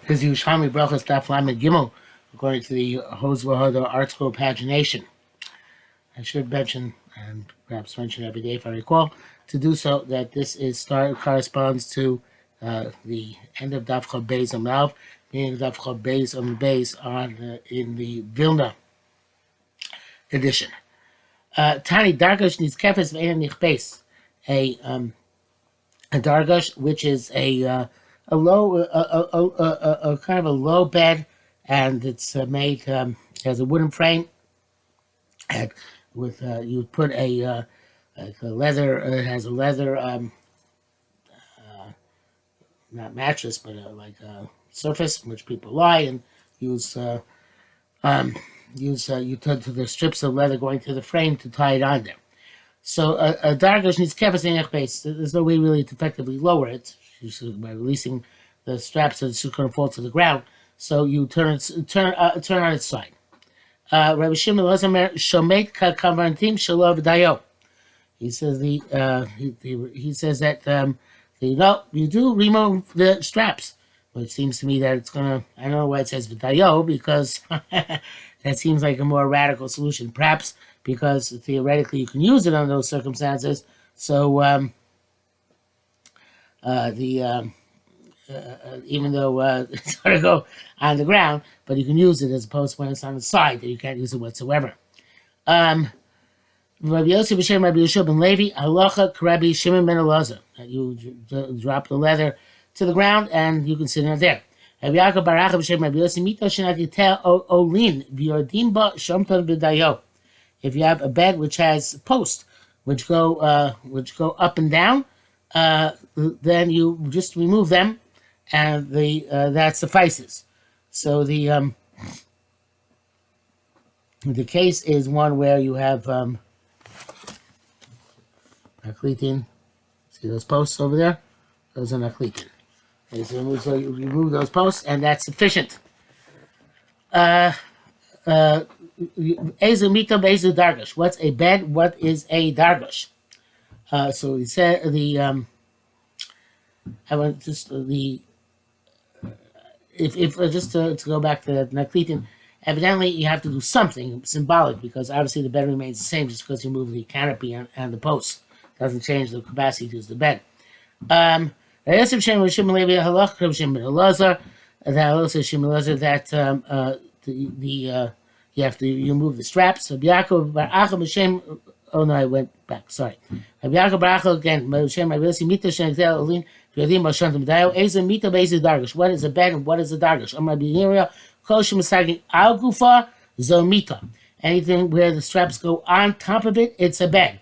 This is Yerushalmi Berachos Daf Lamed Gimel, according to the Hosvahoda article pagination. I should mention, and perhaps mention every day if I recall, to do so, that this corresponds to the end of Daf Chod Beis Amrav, meaning Daf Chod Beis on in the Vilna edition. Tani Dargash needs kefes ve'en nichbeis, a dargash, which is a low, a kind of a low bed, and it's made has a wooden frame, and with you would put like a leather. It has a leather, not mattress, but like a surface in which people lie and use. You turn to the strips of leather going to the frame to tie it on there. So a dargash needs kefes ve'en nichbeis. There's no way really to effectively lower it by releasing the straps so it's going to fall to the ground. So you turn on its side. Rabbi Shimon Lozamer shomet kakavantim shalov dayo. He says he says that you do remove the straps, which seems to me that it's gonna. I don't know why it says v'dayo, because that seems like a more radical solution. Perhaps because theoretically you can use it under those circumstances. So even though it's going to go on the ground, but you can use it as opposed to when it's on the side, that you can't use it whatsoever. Rabbi Yosef b'shem Rabbi Yeshua ben Levi, halacha k'Rabbi Shimon ben Elazar, that you drop the leather to the ground and you can sit in it there. Rabbi Yaakov bar Acha b'shem Rabbi Yosef mito shenat yitel olin v'yordim ba shomton v'dayo. If you have a bed which has posts which go up and down, then you just remove them, and that suffices. So the case is one where you have naklitin. See those posts over there? Those are naklitin. So you remove those posts, and that's sufficient. Ezu mito bezu dargash. What's a bed? What is a dargash? So he said I want just if just to go back to naklitin, evidently you have to do something symbolic, because obviously the bed remains the same just because you move the canopy and the posts. Doesn't change the capacity to use the bed. That you have to remove the straps. Oh no, I went back. Sorry. Again. What is a bed and what is a dargash? Anything where the straps go on top of it, it's a bed.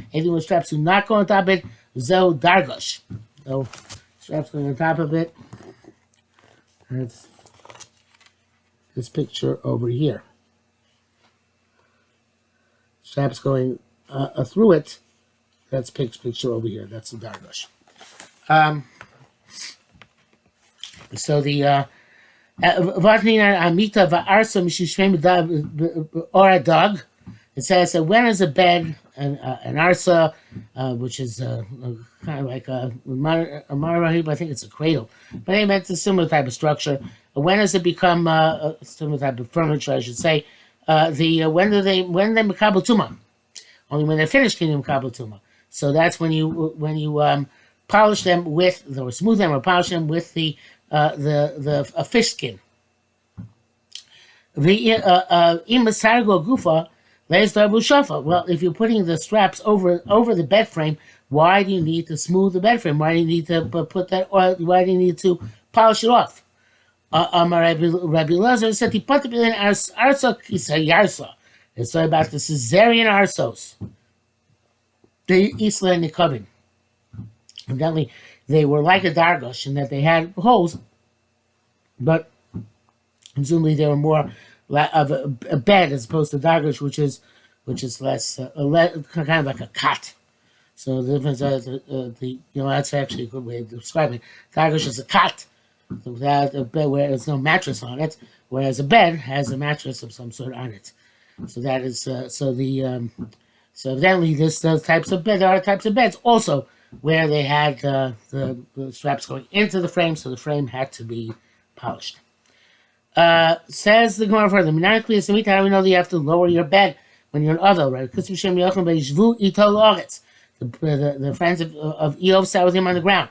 Anything with straps do not go on top of it, zo dargash. So straps going on top of it. That's this picture over here. Straps going through it. That's picture over here. That's the dargash. So the or a dog. It says that when is a bed an arsa, which is kind of like a marahib, I think it's a cradle, but anyway, it's a similar type of structure. When does it become a similar type of furniture, I should say? When they makabel tuma? Only when they're finished can you makabel tuma. So that's when you polish them with, or smooth them, or polish them with the fish skin. Well, if you're putting the straps over the bed frame, why do you need to smooth the bed frame? Why do you need to put that? Or why do you need to polish it off? Rabbi Lazar said he put in arsa kisayarsa. It's about the Caesarean arsos. The Isla and Nikabin. Evidently, they were like a dargash in that they had holes, but presumably they were more of a bed as opposed to dargash, which is less kind of like a cot. So the difference is that's actually a good way of describing it. Dargash is a cot without a bed where there's no mattress on it, whereas a bed has a mattress of some sort on it. So that is so evidently those types of beds. There are types of beds also where they had the straps going into the frame, so the frame had to be polished. Says the Gemara further, how do we know that you have to lower your bed when you're in Ovel, right? Because the friends of Eov sat with him on the ground.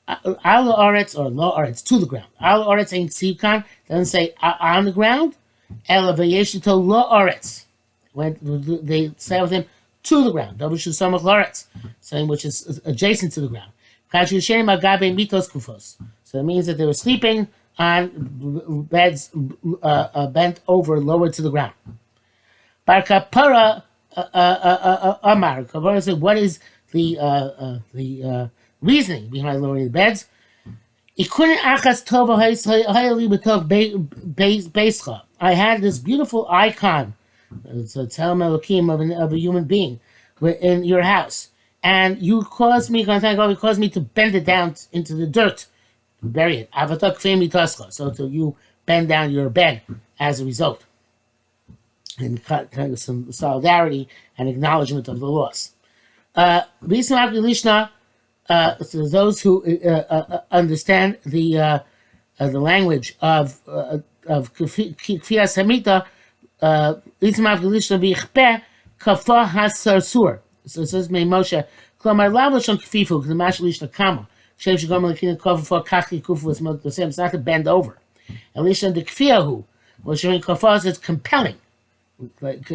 Al Oretz or Lo Oretz, to the ground. Al Oretz ain't Sivkan, doesn't say on the ground. El Vayeshito Lo Oretz. When they sat with him to the ground. Double Shusamach Loretz, saying which is adjacent to the ground. So it means that they were sleeping on beds bent over, lowered to the ground. Bar Kapara Amar. Kapara said, what is the reasoning behind lowering the beds? I had this beautiful icon. It's a Tel of a human being in your house. And you caused me to bend it down into the dirt, to bury it. So till you bend down your bed as a result. And kind of some solidarity and acknowledgement of the loss. So those who understand the language of Kfiyas Hamita, so it says Moshe, Klamar Lavash on Kfifu, the Mashalish Nakama. It's not to bend over. At least on the Kfiyahu, which in Kafaz is compelling. Like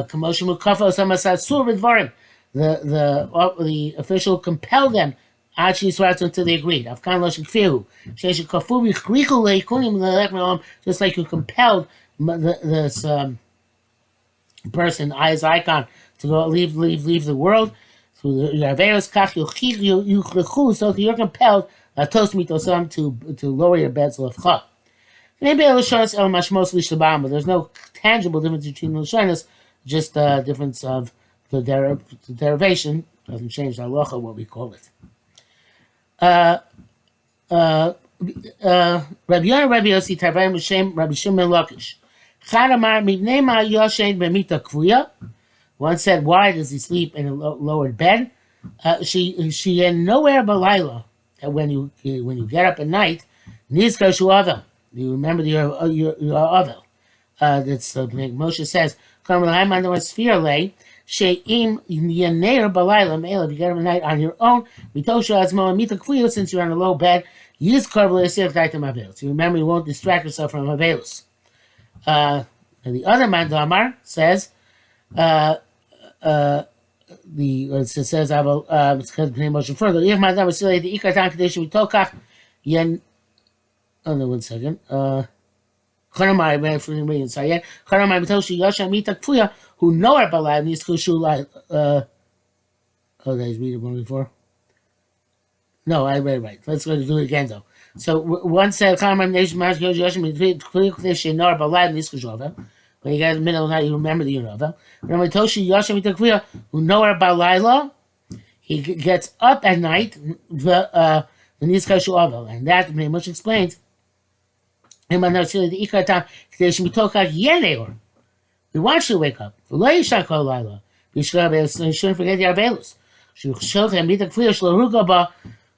commotion with Kafa Samasasur with Varim. The official compelled them actually swears until they agreed. Afghan Losh and Kfiyahu. Just like you compelled this person, his icon, to go leave the world through the Yaveros Kach so you're compelled to lower your beds lefcha. Maybe but there's no tangible difference between the Lashonos, just a difference of the derivation. Doesn't change the halacha what we call it. Rabbi Yonah, Rabbi Yossi, Tavayim L'Shem, Rabbi Shimon Lakish. Chadamar Mibnei Ma Yoshen B'mita Kvuya. One said, why does he sleep in a lowered bed? She had nowhere but Laila. When you get up at night, Nizkar Shu Avel. You remember your Avel. That's Moshe says, She'im Yaneir Balayla Me'ela. If you get up at night on your own, Mitosha Azmo and Mita Kvuya, since you're on a low bed, Yizkar V'Le'asir V'Taitem Avelus. You remember you won't distract yourself from Avelus. And the other man, Damar, says, it says, I will, it's because of Moshe further. If my dad was still the Ikar Tan Kadesh, we told Kach, Yen, oh no, 1 second. Chanamai, man, for the million, Sayed, Chanamai, Mitoshi, Yosha, Mita Kfuya, who know her Balai, needs to show like, oh, did I read it one before? No, I read it right. Let's go to do it again, though. So, one said, Chanamai, Nation, Mash, Yosha, Mita Kfuya, she know her Balai, needs to show her. When you get in the middle of the night, you remember the Yonova. When Mitoshi, Yosha, Mita Kfuya, who know her Balai, he gets up at night, the Nizkashu Ovel, and that pretty much explains. We want you to wake up. You shouldn't forget the Arvelus.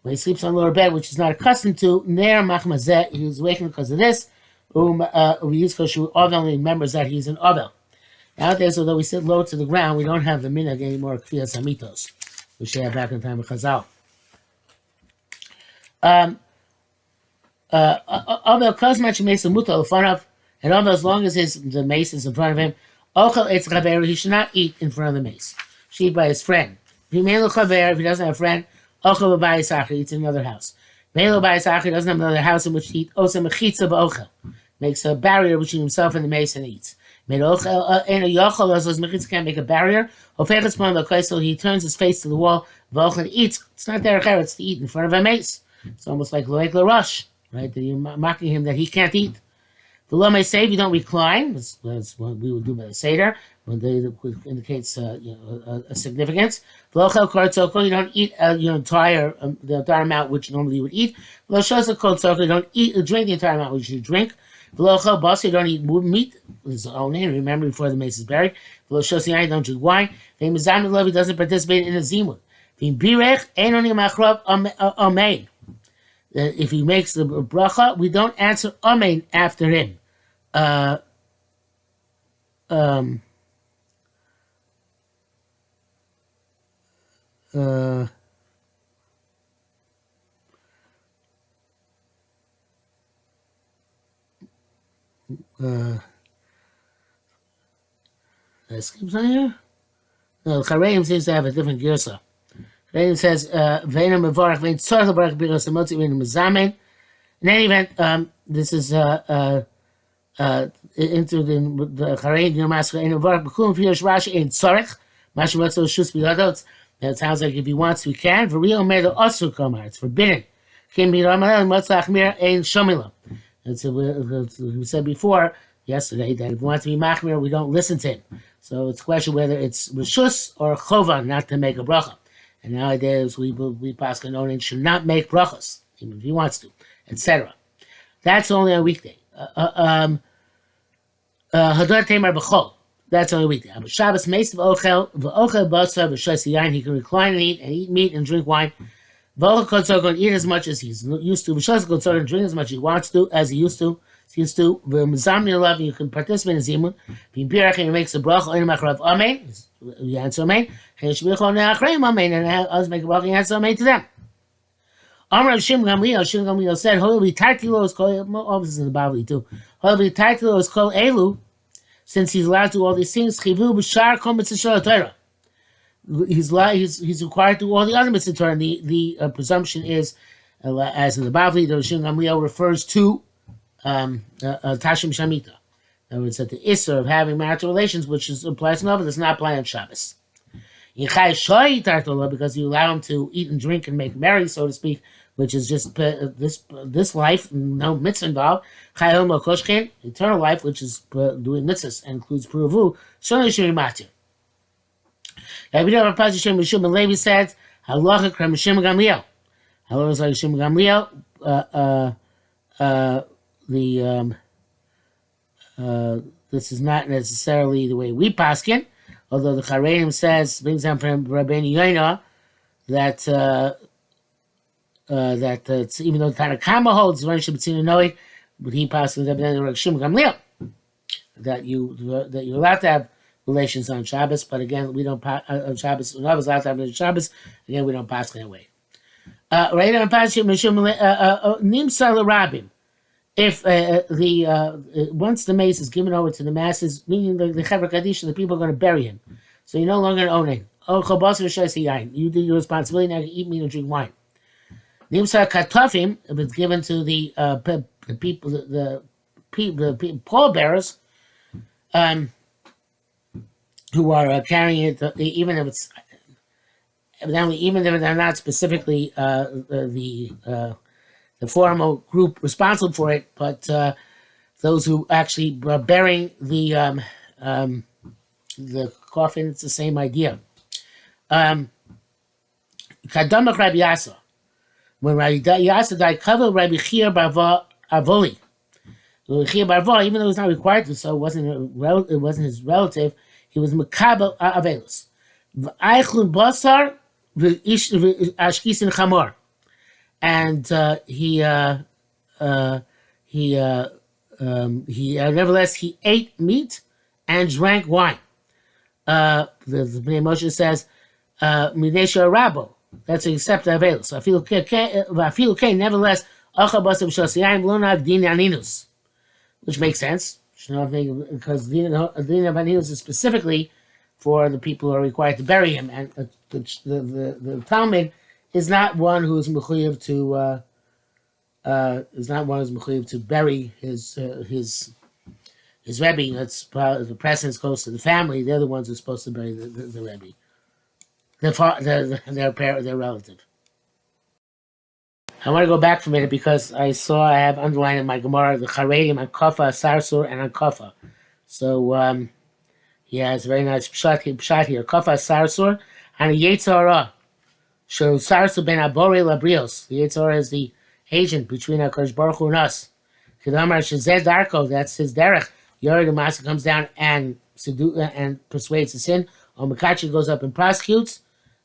When he sleeps on the lower bed, which he's not accustomed to, he was awakened because of this. Ovel remembers that he's an Ovel. Nowadays, although we sit low to the ground, we don't have the minhag anymore, Kfiyas Hamitos, which they had back in the time of Chazal. Ovel Kozmach makes a mutal in front of, and Ovel, as long as the mace is in front of him, he should not eat in front of the mace. He should eat by his friend. If he doesn't have a friend, he eats in another house. He doesn't have another house in which to eat. Makes a barrier between himself and the mace and eats. Can't make a barrier. So he turns his face to the wall and eats. It's not there, it's to eat in front of a mace. It's almost like Loek LaRush, right? That you're mocking him that he can't eat. The law may say if you don't recline, that's what we would do by the Seder, when they indicates a significance. You don't eat the entire amount which normally you would eat. You don't drink the entire amount which you drink. You don't eat meat, his own name, remember before the mace is buried. You don't drink wine. He doesn't participate in a zimut. If he makes the bracha, we don't answer amen after him. Uh, um, uh, did I skip something here? No, Chareim seems to have a different girsa. Chareim says, "Ve'ena mevarach ve'en tzor levarach b'ros emotzi ve'ena mezamen." In any event, this is into the Chareim Yom in Mevarach b'kulam v'yosh Rashi ein tzorich. Mashu Matzo Shus B'Yadot. That sounds like if he wants, we can. V'riyo medo asu kamar. It's forbidden. Kim b'Ramalel Matzo Achmir ein shomila. We said before yesterday that if we want to be machmir, we don't listen to him. So it's a question whether it's rishus or chova not to make a bracha. And nowadays we pass Onin should not make brachas, even if he wants to, etc. That's only on a weekday. Hadar Tamar B'chol. That's only a weekday. But Shabbos Meis of Ochel V'Ochel Basa V'Shas Yain. He can recline and eat meat and drink wine. V'Ochel Kotzor can eat as much as he's used to. V'Shas Kotzor can drink as much as he wants to, as he used to. V'Mizamni Love, you can participate in Zimun. V'Impirach, he makes a bracha in Machrav Amen. You answer Amen. And Shemichon Ne'achreim Amen. And us make a bracha and answer Amen to them. Amar Shim Gamliel said, "Holy Tartilo is called." Obviously in the Bible too. Holy Tartilo is called Elu, since he's allowed to do all these things. Chivu b'shar kol mitzvah Torah. He's required to do all the other mitzvah Torah. And the presumption is, as in the Bible, the Shim Gamliel refers to Tashim Shamita. In other words, that the Isser of having marital relations, which applies to Nova, does not apply on Shabbos. Because you allow him to eat and drink and make merry, so to speak, which is just this life, no mitzvah involved. Eternal life, which is doing mitzvahs and includes Puruvu. Certainly should be matir. Rabbi Levi said, "Halacha krem Shimon Gamliel." Halacha is like Shimon Gamliel. This is not necessarily the way we paskin. Although the Chareim brings down from Rabbeinu Yoina that even though the Tanakama holds Ron Shabbatzina Noe, but he passes Rabbeinu Shimon Gamliel that you're allowed to have relations on Shabbos, but again we don't on Shabbos. We're not allowed to have Shabbos. Again, we don't pass that way. Right on Pashim Nimsar Rabim. If once the mace is given over to the masses, meaning the Chevra Kaddish, the people are going to bury him, so you're no longer owning. You do your responsibility now. You eat meat and drink wine. Nimsa Katofim, if it's given to the people, the pallbearers, who are carrying it, even if it's evidently, even if they're not specifically the formal group responsible for it, but those who actually are burying the coffin, it's the same idea. Kadamach Rabbi Yasa. When Rabbi Yasa died, Kavel Rabbi Chia Barva Avoli. Chia Barva, even though he was not required to, so it wasn't his relative, he was Makabel Avelus. V'aichlun Basar v'ashkisin Chamor. And nevertheless he ate meat and drank wine. The Bnei Moshe says, "Midesha Rabo." That's except Avelus. So I feel okay. Nevertheless, which makes sense. Because Din of Aninus is specifically for the people who are required to bury him, and the Talmud is not one who is mechuyev to bury his Rebbe. That's the precedence goes to the family. They're the ones who are supposed to bury the Rebbe, their relative. I want to go back for a minute because I have underlined in my Gemara the Charedim on Kofa, Sarsur, and on Kofa. So he has a very nice pshat here. Kofa, Sarsur, and a Yetzirah. So Sarsur ben Abore Labrios. The Yetzirah is the agent between HaKadosh Baruch Hu and us. Kedamar Shezed Darko, that's his derech. Yored Masa comes down and persuades the sin. Or Makachi goes up and prosecutes.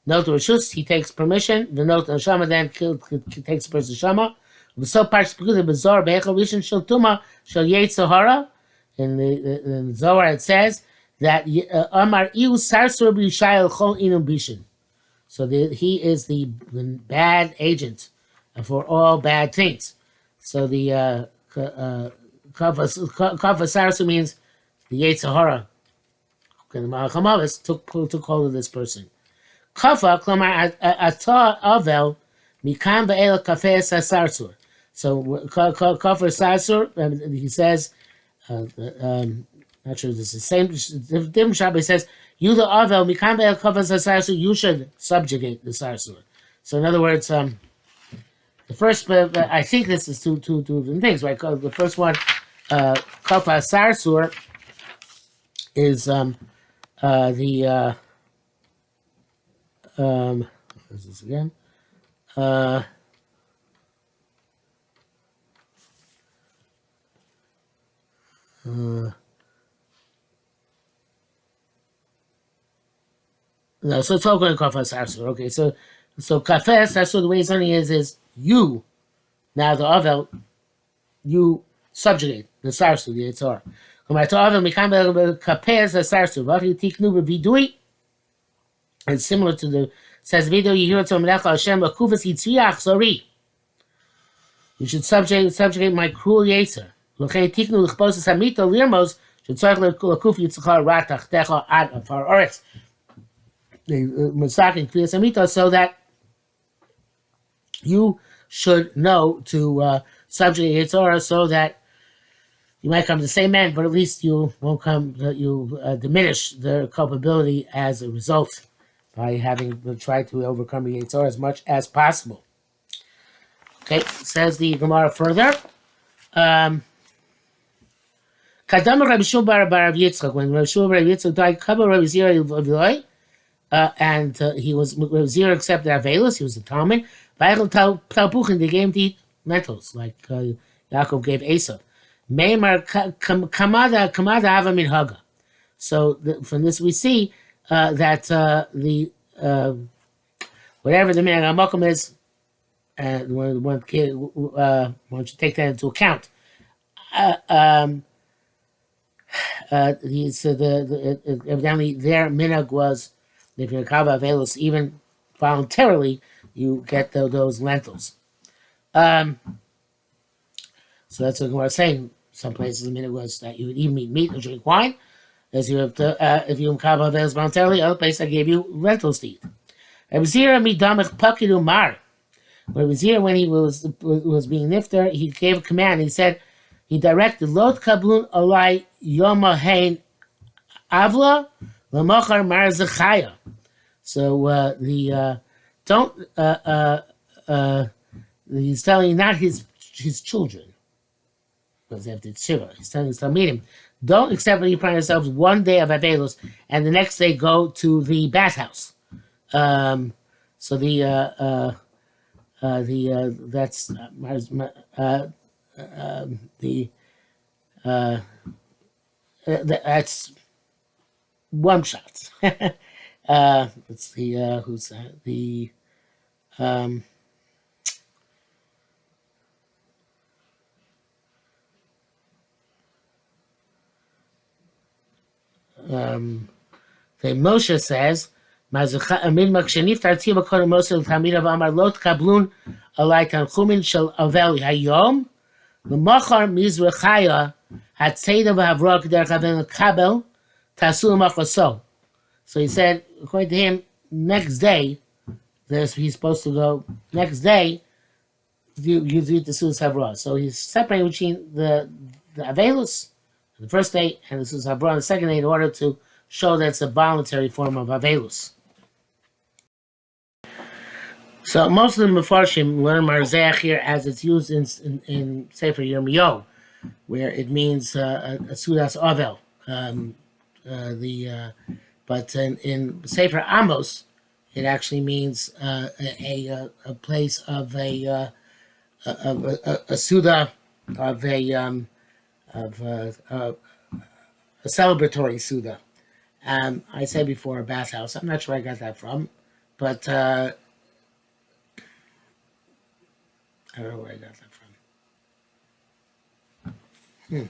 Note Rishus, he takes permission. The note Shama then takes the person Shama. So parts the bizarre Bechel Rishon Shel Tuma Shel Yeit Sahara. In the Zohar it says that Amar Iu Sarsur B'Yishayel Chol Inum Bishin. So he is the bad agent for all bad things. So the Kafa Sarsu means the Yeit Sahara. The Malachamavis took hold of this person. Kafa, Klamar Ata Avel, Mikam Be'el Kafe Sarsur. So Kafa Sarsur, he says, not sure this is the same. Different Shabbat says, "You the Avel Mikam Be'el Kafa Sarsur." You should subjugate the Sarsur. So in other words, the first, I think this is two different things, right? The first one, Kafa Sarsur, is the what is this again? No, so it's all going to Kafas Sarsur. Okay, so Kafes Sarsur, the way it's learning is you, now the Avel, you subjugate the Sarsur, the Yitzhar. It's similar to the says video you hear it from Hashem Lakufas Yitzriach Sori. You should subjugate my cruel Yetzer. L'chei tiknu l'chpos samita lirmos should tzarich l'kuf yitzchar ratach techa ad afar oretz. The Masakin Kriyas Amita, so that you should know to subjugate Yitzhar, so that you might come to the same end, but at least you won't come. You diminish their culpability as a result by having tried to overcome the Yitzhar as much as possible. Okay, says the Gemara further. Kadam Rabbi Shua bar Rav Yitzchak, when Rabbi Shua bar Rav Yitzchak died, Kabel Rabbi Zira Viloi, and he was Rabbi Zira accepted Avelus. He was the Talmud. Vayachel Talpuchin, they gave him to eat lentils, like Yaakov gave Esav. Meimar Kamada Ava Min Haga. So from this we see that the whatever the minhag hamakom is, one should take that into account. Evidently their minhag was if you're kava avelus, even voluntarily, you get those lentils. So that's what we're saying. Some places the minhag was that you would eat meat or drink wine. As you have to, if you kava avelus voluntarily, other place I gave you lentils to eat. Rabbi Zira midamich pakidu mar. Rabbi Zira, when he was being nifter, he gave a command. He said, he directed Lot kablun alai yoma hein avla lamachar mar zechaya. So he's telling not his children, because they have to shiva. He's telling him, don't accept when you find yourselves one day of avelus and the next day go to the bathhouse. So that's that's one shot. It's the who's the Moshe says, Lot kablun alai tanchumin shel avel hayom l'machar mizrachaya hatzeda v'havrok derech avel kabel tasul machaso. So he said, according to him, next day, he's supposed to go. Next day, you do the sus havra. So he's separating between the avelus the first day and the sus havra on the second day in order to show that it's a voluntary form of avelus. So most of the Mefarshim learn Marzeach here as it's used in Sefer Yirmiyahu, where it means a Sudas Avel. But in Sefer Amos, it actually means a place of a Suda, of a celebratory Suda. I said before a bathhouse. I'm not sure where I got that from. But I don't know where I got that from.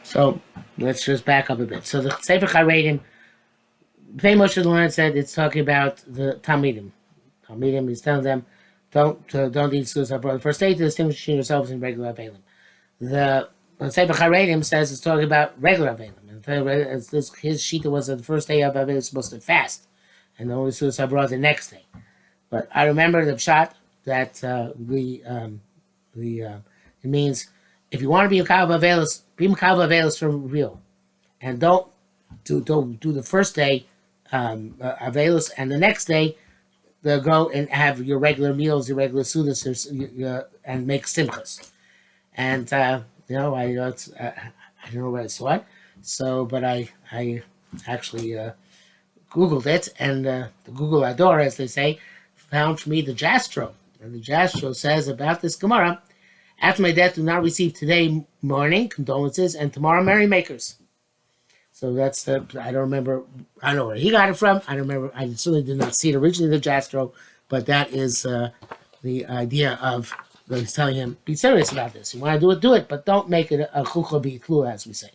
So let's just back up a bit. So the Sefer Charedim, Pnei Moshe Learn said it's talking about the Talmidim. Talmidim is telling them, don't eat suicide for the first day to distinguish between yourselves and regular Avelim. The Sefer Charedim says it's talking about regular Avelim. His shita was that the first day of Avelim is supposed to fast, and only suicide brought the next day. But I remember the pshat that it means if you want to be a Kav Avelis, be a Kav Avelis for real, and don't do the first day Avelis, and the next day they'll go and have your regular meals, your regular sudas, and make simchas. And I don't know where I saw it, but I actually Googled it, and the Google Ador, as they say, found for me the Jastro. And the Jastro says about this Gemara, after my death, do not receive today mourning, condolences, and tomorrow merrymakers. So that's I don't remember, I don't know where he got it from. I don't remember, I certainly did not see it originally in the Jastro, but that is the idea of he's telling him, be serious about this. You want to do it, but don't make it a chukha b'iklu, as we say.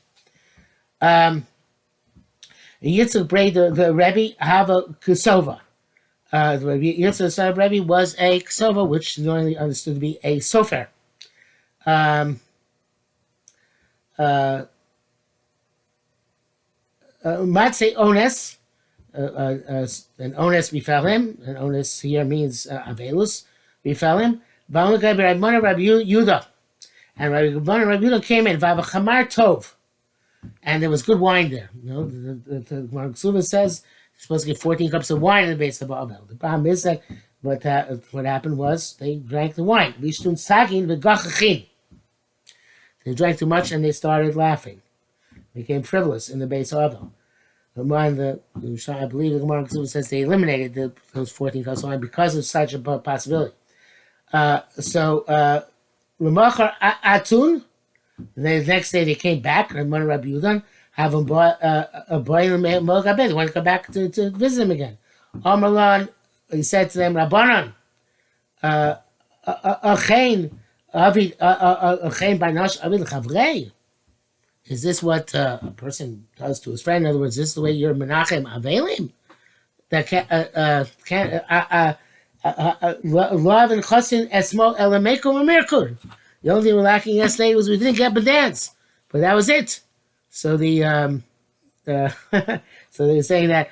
Yitzchak Brei, the Rebbe, have a kusova. The Yitzchak Rebbe was a ksova, which is normally understood to be a sofer. Matzei ones, an ones befell him. An ones here means avelus befell him. Rabbi Yehuda, and Rabbi Yehuda came in. V'ava chamar tov, and there was good wine there. You know, the Gemara says you're supposed to get 14 cups of wine in the base of Bavel. The problem is that what happened was they drank the wine. Lishtun sagin v'gachachin. They drank too much and they started laughing. Became frivolous in the base of Bavel. I believe the Gemara says they eliminated those 14 cups of wine because of such a possibility. Lemachar atun. The next day they came back, and Rabbi Yehuda have him bought a boy in the Mogabe. They want to come back to visit him again. Amarlan, he said to them, Rabbanan, Achein Banash Avid Chavrei. Is this what a person does to his friend? In other words, is this the way you're Menachem Avelim? That love and chassin esmo elamekum amirkur. The only thing we're lacking yesterday was we didn't get a dance, but that was it. So so they're saying that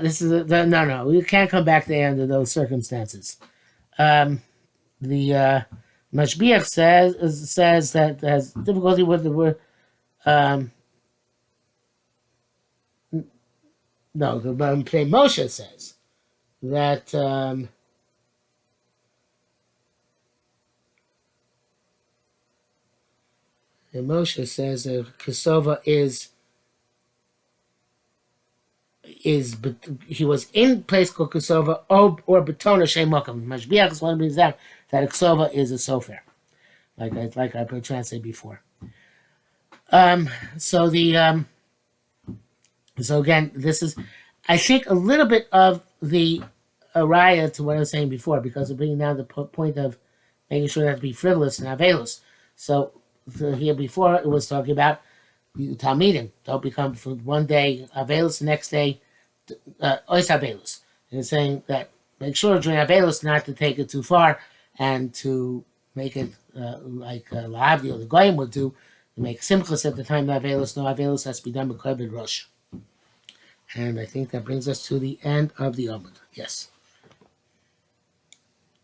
this is no, we can't come back there under those circumstances. The Mashbiach says that has difficulty with the word. No, the Moshe says that. And Moshe says Kesova is he was in place called Kesova or Betona Shemokam. Mashbiach is one of these out that a Kesova is a sofer, like I translated before. So again, this is I think a little bit of the araya to what I was saying before because of bringing down the point of making sure that to be frivolous and avelus. So here before it was talking about Talmidim. Don't become for one day Avelus, the next day Ois Avelus. And it's saying that make sure during Avelus not to take it too far and to make it like Lahavdi or the Goyim would do, to make Simchas at the time of Avelus. No Avelus has to be done with Korbid Rosh. And I think that brings us to the end of the Omid. Yes.